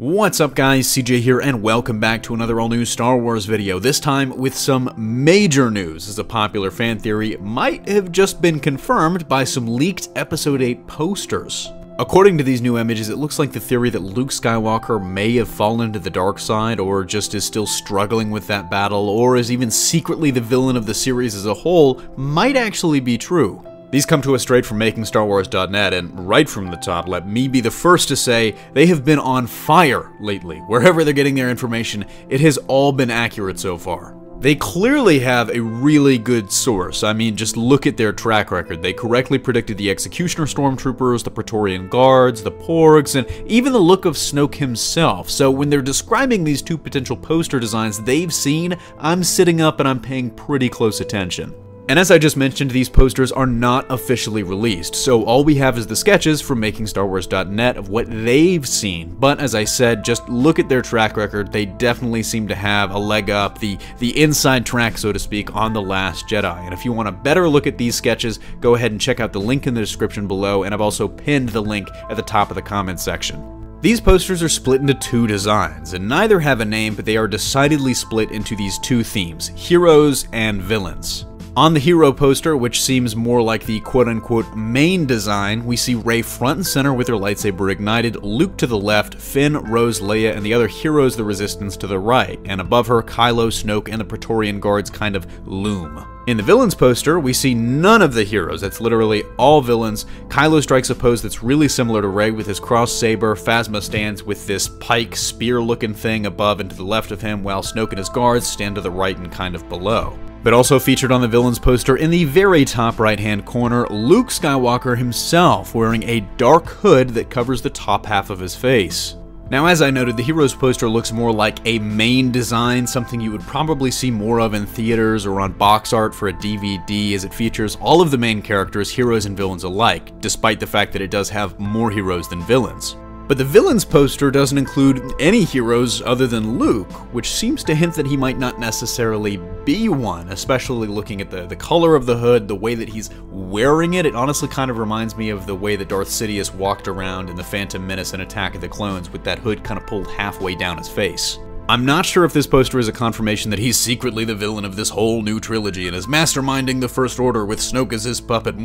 What's up guys, CJ here and welcome back to another all-new Star Wars video, this time with some major news as a popular fan theory might have just been confirmed by some leaked Episode 8 posters. According to these new images, it looks like the theory that Luke Skywalker may have fallen to the dark side or just is still struggling with that battle or is even secretly the villain of the series as a whole might actually be true. These come to us straight from MakingStarWars.net, and right from the top, let me be the first to say they have been on fire lately. Wherever they're getting their information, it has all been accurate so far. They clearly have a really good source. I mean, just look at their track record. They correctly predicted the Executioner Stormtroopers, the Praetorian Guards, the Porgs, and even the look of Snoke himself. So when they're describing these two potential poster designs they've seen, I'm sitting up and I'm paying pretty close attention. And as I just mentioned, these posters are not officially released, so all we have is the sketches from MakingStarWars.net of what they've seen. But as I said, just look at their track record. They definitely seem to have a leg up, the inside track, so to speak, on The Last Jedi. And if you want a better look at these sketches, go ahead and check out the link in the description below, and I've also pinned the link at the top of the comments section. These posters are split into two designs, and neither have a name, but they are decidedly split into these two themes, heroes and villains. On the hero poster, which seems more like the quote-unquote main design, we see Rey front and center with her lightsaber ignited, Luke to the left, Finn, Rose, Leia, and the other heroes of the Resistance to the right, and above her, Kylo, Snoke, and the Praetorian Guards kind of loom. In the villains poster, we see none of the heroes. That's literally all villains. Kylo strikes a pose that's really similar to Rey with his crossed saber. Phasma stands with this pike spear-looking thing above and to the left of him, while Snoke and his guards stand to the right and kind of below. But also featured on the villains poster in the very top right-hand corner, Luke Skywalker himself, wearing a dark hood that covers the top half of his face. Now, as I noted, the heroes poster looks more like a main design, something you would probably see more of in theaters or on box art for a DVD, as it features all of the main characters, heroes and villains alike, despite the fact that it does have more heroes than villains. But the villains poster doesn't include any heroes other than Luke, which seems to hint that he might not necessarily be one, especially looking at the color of the hood, the way that he's wearing it. It honestly kind of reminds me of the way that Darth Sidious walked around in The Phantom Menace and Attack of the Clones, with that hood kind of pulled halfway down his face. I'm not sure if this poster is a confirmation that he's secretly the villain of this whole new trilogy and is masterminding the First Order with Snoke as his puppet,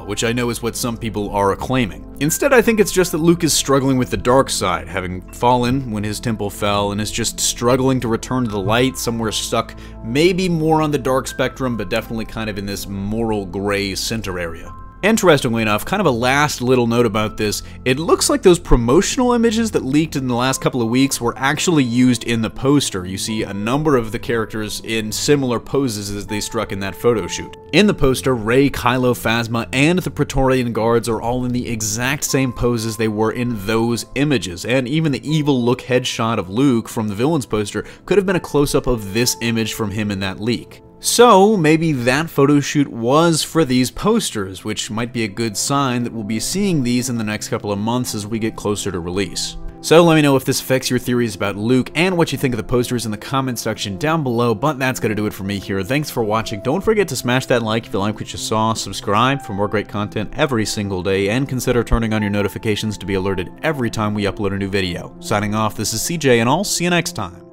which I know is what some people are acclaiming. Instead, I think it's just that Luke is struggling with the dark side, having fallen when his temple fell, and is just struggling to return to the light, somewhere stuck maybe more on the dark spectrum, but definitely kind of in this moral gray center area. Interestingly enough, kind of a last little note about this, it looks like those promotional images that leaked in the last couple of weeks were actually used in the poster. You see a number of the characters in similar poses as they struck in that photo shoot. In the poster, Rey, Kylo, Phasma, and the Praetorian Guards are all in the exact same poses they were in those images, and even the evil look headshot of Luke from the villains poster could have been a close-up of this image from him in that leak. So, maybe that photo shoot was for these posters, which might be a good sign that we'll be seeing these in the next couple of months as we get closer to release. So let me know if this affects your theories about Luke and what you think of the posters in the comment section down below, but that's gonna do it for me here. Thanks for watching. Don't forget to smash that like if you like what you saw, subscribe for more great content every single day, and consider turning on your notifications to be alerted every time we upload a new video. Signing off, this is CJ, and I'll see you next time.